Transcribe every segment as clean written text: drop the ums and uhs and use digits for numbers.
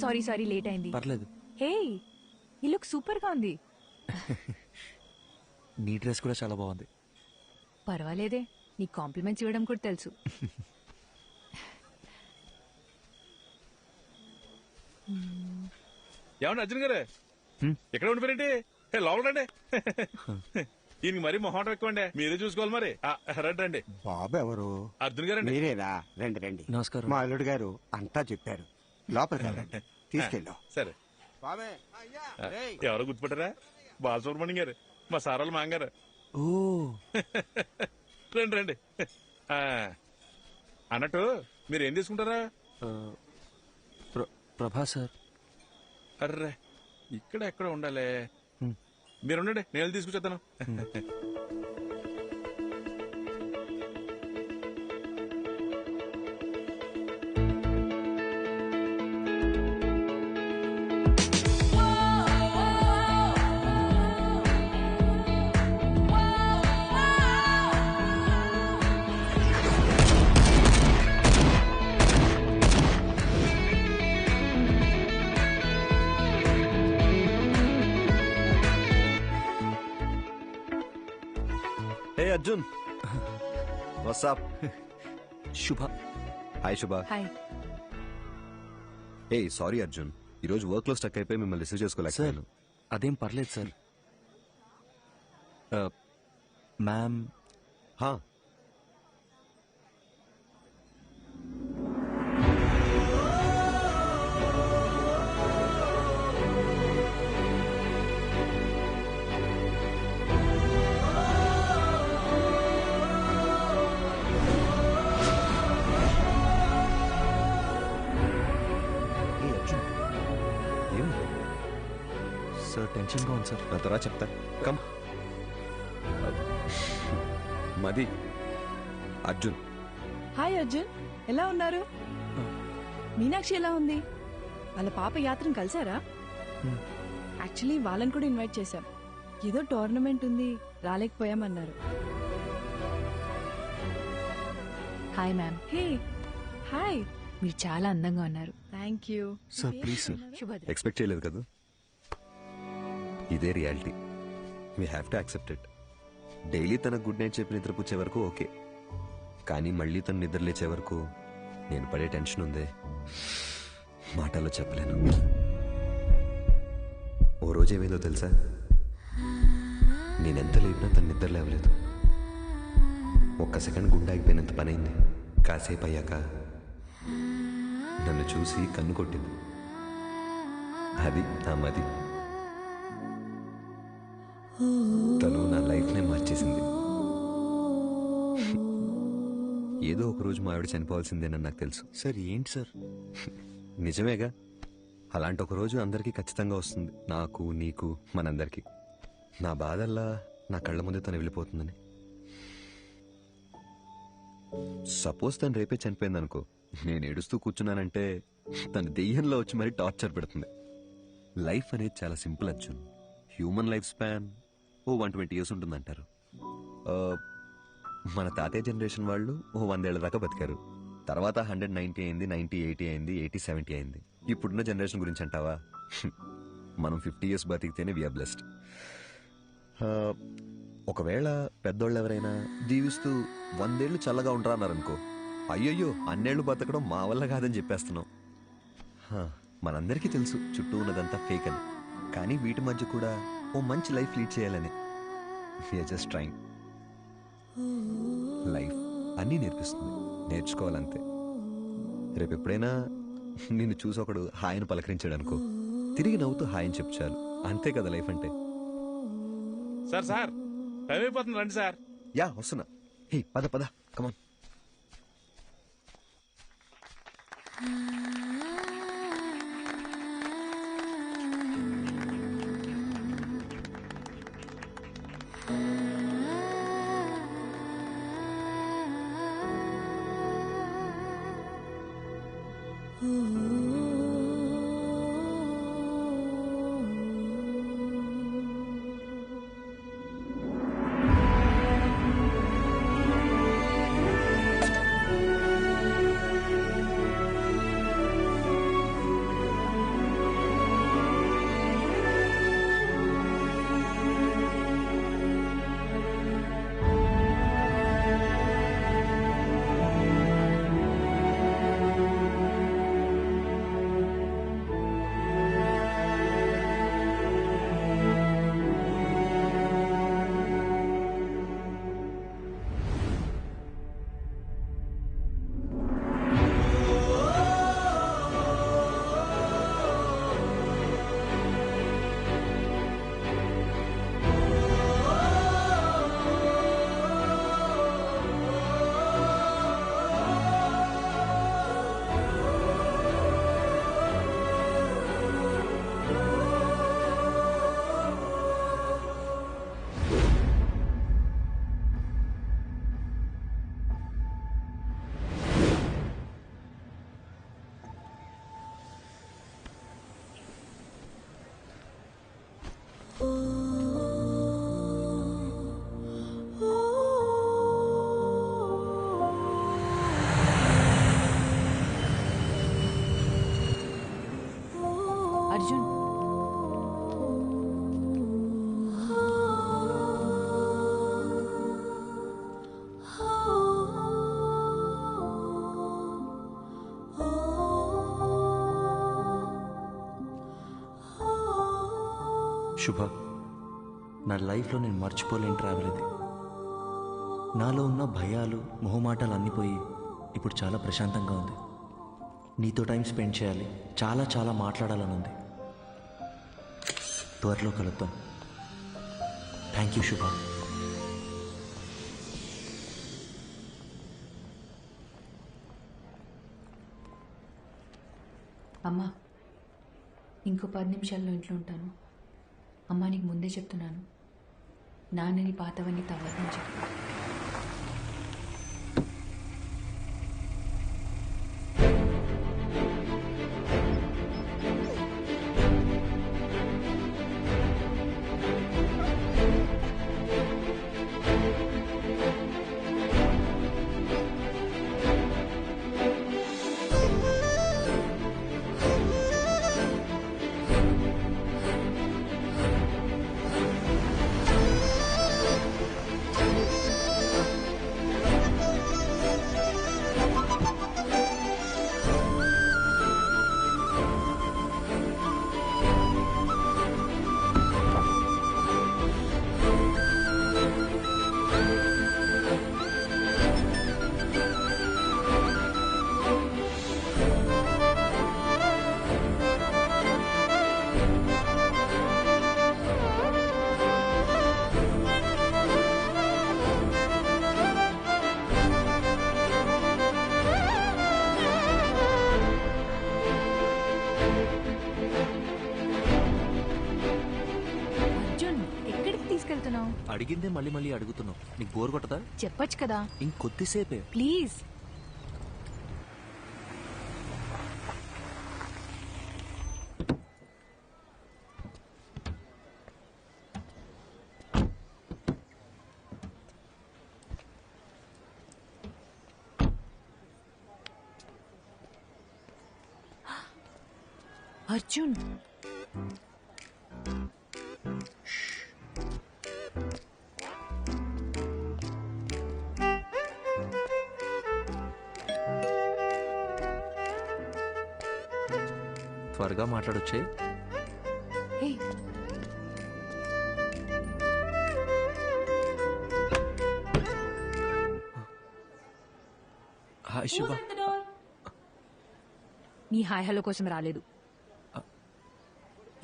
Sorry sorry late అయింది. పర్లేదు. హే, ఈ లుక్ సూపర్ గా ఉంది. నీ డ్రెస్ కూడా చాలా బాగుంది. పర్వాలేదే, నీ కాంప్లిమెంట్స్ ఇవ్వడం కూడా తెలుసు. ఏమన్నా అర్జున్ గారు ఎక్కడ ఉండిపోయింటి? లోపల రండి. ఈయనకి మరీ మొహాటం ఎక్కువండి, మీరే చూసుకోవాలి మరి. రండి. బాబు ఎవరు? అర్జున్ గారు. మీరేనా? రండి రండి. నమస్కారం. మా అల్లుడు గారు అంతా చెప్పారు. లోపలికి వెళ్ళండి, తీసుకెళ్ళాం. సరే. ఎవరో గుర్తుపెట్టారా? బాలసుబ్రహ్మణ్యం గారు, మా సారాలు మాంగారు. ఓ రండి రండి. అన్నట్టు మీరు ఏం తీసుకుంటారా? ప్రభా సార్. అర్రే, ఇక్కడ ఎక్కడ ఉండాలి. మీరు ఉండండి, నేను తీసుకొచ్చేస్తాను. Hey Arjun, what's up? శుభ. Hi Shubha. Hi. Hey, sorry Arjun. ఈ రోజు వర్క్ లో స్టక్ అయిపోయి మిమ్మల్ని రిసీవ్ సార్ చేసుకోలేకపోయాను. అదేం పర్లేదు సార్. మ్యామ్. హా, సార్ టెన్షన్గా ఉంది సార్. నా తర్వాత చెప్తా. కమ్. మది, అర్జున్. హాయ్ అర్జున్, ఎలా ఉన్నారు? మీనాక్షి ఎలా ఉంది? వాళ్ళ పాప యాత్రను కలిసారా? యాక్చువల్లీ వాళ్ళని కూడా ఇన్వైట్ చేశాం. ఏదో టోర్నమెంట్ ఉంది, రాలేకపోయామన్నారు. Hi ma'am. Hey, hi. మీరు చాలా అందంగా ఉన్నారు. Thank you. Sir please sir. శుభోదయం. ఎక్స్పెక్ట్ చేయలేదు కదా. ఇదే reality. We have to accept it. Daily తన గుడ్ నైట్ చెప్పి నిద్రపుచ్చే వరకు ఓకే, కానీ మళ్ళీ తను నిద్ర లేచే వరకు నేను పడే టెన్షన్ ఉందే, మాటల్లో చెప్పలేను. ఓ రోజు ఏమైందో తెలుసా? నేనెంత లేపినా తను నిద్ర లేవలేదు. ఒక్క సెకండ్ గుండె ఆగిపోయినంత పనైంది. కాసేపు అయ్యాక నన్ను చూసి కన్ను కొట్టింది. అది నా మది. తను నా లైఫ్నే మార్చేసింది. ఏదో ఒక రోజు మా ఆవిడ చనిపోవాల్సిందేనని నాకు తెలుసు. సార్ ఏంటి సార్? నిజమేగా, అలాంటి ఒక రోజు అందరికీ ఖచ్చితంగా వస్తుంది. నాకు, నీకు, మనందరికీ. నా బాధల్లా నా కళ్ళ ముందే తను వెళ్ళిపోతుందని. సపోజ్ తను రేపే చనిపోయింది అనుకో, నేను ఏడుస్తూ కూర్చున్నానంటే తన దెయ్యంలో వచ్చి మరీ టార్చర్ పెడుతుంది. లైఫ్ అనేది చాలా simple Arjun. Human life span 120 years ఉంటుందంటారు. మన తాతయ్య జనరేషన్ వాళ్ళు 100 ఏళ్ల దాకా బతికారు. తర్వాత 190 అయింది, 90, 80 అయింది, 80, 70 అయింది. ఇప్పుడున్న జనరేషన్ గురించి అంటావా? మనం 50 years బతికితేనే వీఆర్ బ్లెస్డ్. ఒకవేళ పెద్దోళ్ళు ఎవరైనా జీవిస్తూ 100 ఏళ్ళు చల్లగా ఉంటారా అన్నారనుకో, అయ్యయ్యో అన్నేళ్లు బతకడం మా వల్ల కాదని చెప్పేస్తున్నాం. మనందరికీ తెలుసు చుట్టూ ఉన్నదంతా ఫేక్ అని, కానీ వీటి మధ్య కూడా ఓ మంచి లైఫ్ లీడ్ చేయాలని వీఆర్ జస్ట్ ట్రైంగ్. లైఫ్ అన్నీ నేర్పిస్తుంది, నేర్చుకోవాలంతే. రేపు ఎప్పుడైనా నిన్ను చూసి ఒకడు హాయిని పలకరించాడు అనుకో, తిరిగి నవ్వుతూ హాయిని చెప్పు చాలు. అంతే కదా లైఫ్ అంటే. సార్ సార్, టైం అయిపోతుంది, రండి సార్. యా వస్తున్నా. హే పద పద, కమాన్. అర్జున్ శుభ, నా లైఫ్లో నేను మర్చిపోలేని ట్రావెల్ ఇది. నాలో ఉన్న భయాలు మొహమాటాలు అన్నీ పోయి ఇప్పుడు చాలా ప్రశాంతంగా ఉంది. నీతో టైం స్పెండ్ చేయాలి, చాలా చాలా మాట్లాడాలని ఉంది. త్వరలో కలుద్దాం. థ్యాంక్ యూ శుభ. అమ్మా ఇంకో 10 నిమిషాల్లో ఇంట్లో ఉంటాను. అమ్మా నీకు ముందే చెప్తున్నాను, నాన్నని పాతవన్నీ తవ్వద్దని చెప్పు. అడిగిందే మళ్ళీ మళ్ళీ అడుగుతున్నావు. నీకు బోర్ కొట్టదా? చెప్పొచ్చు కదా. ఇంకొద్దిసేపే ప్లీజ్. అర్జున్ త్వరగా మాట్లాడొచ్చే. హే హాయ్ శుభ. నీ హాయ్ హలో కోసం రాలేదు.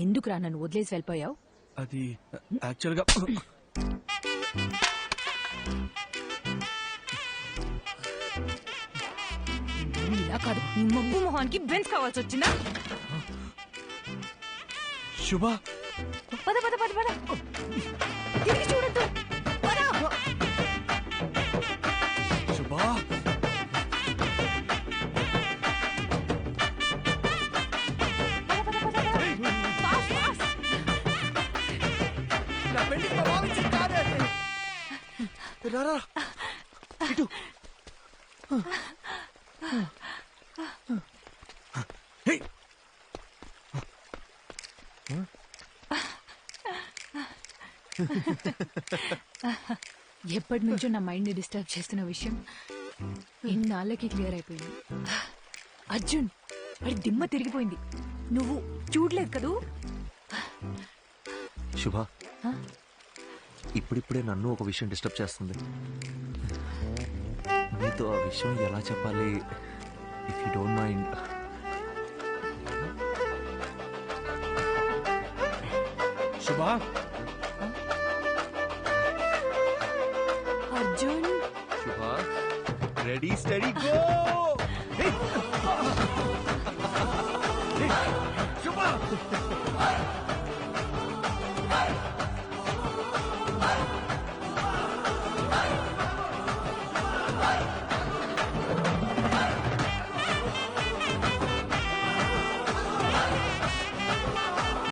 ఎందుకురా నన్ను వదిలేసి వెళ్ళిపోయావు? అది యాక్చువల్గా ఇలా కాదు, నీ మబ్బు మొహానికి బెంచ్ కావాల్సి వచ్చిందా? శుభ పద పద పద పద, తిరిగి చూడద్దు. శుభ రారా ఇటు. ఎప్పటి నుంచో నా మైండ్ ని డిస్టర్బ్ చేస్తున్న విషయం ఇన్నాళ్ళకి క్లియర్ అయిపోయింది. అర్జున్, వాడి దిమ్మ తిరిగిపోయింది. నువ్వు చూడలేదు కదూ? శుభ, ఇప్పుడిప్పుడే నన్ను ఒక విషయం డిస్టర్బ్ చేస్తుంది. నీతో ఆ విషయం ఎలా చెప్పాలి? If you don't mind. శుభ, అర్జున్ శుభ, రెడీ స్టడీ గో.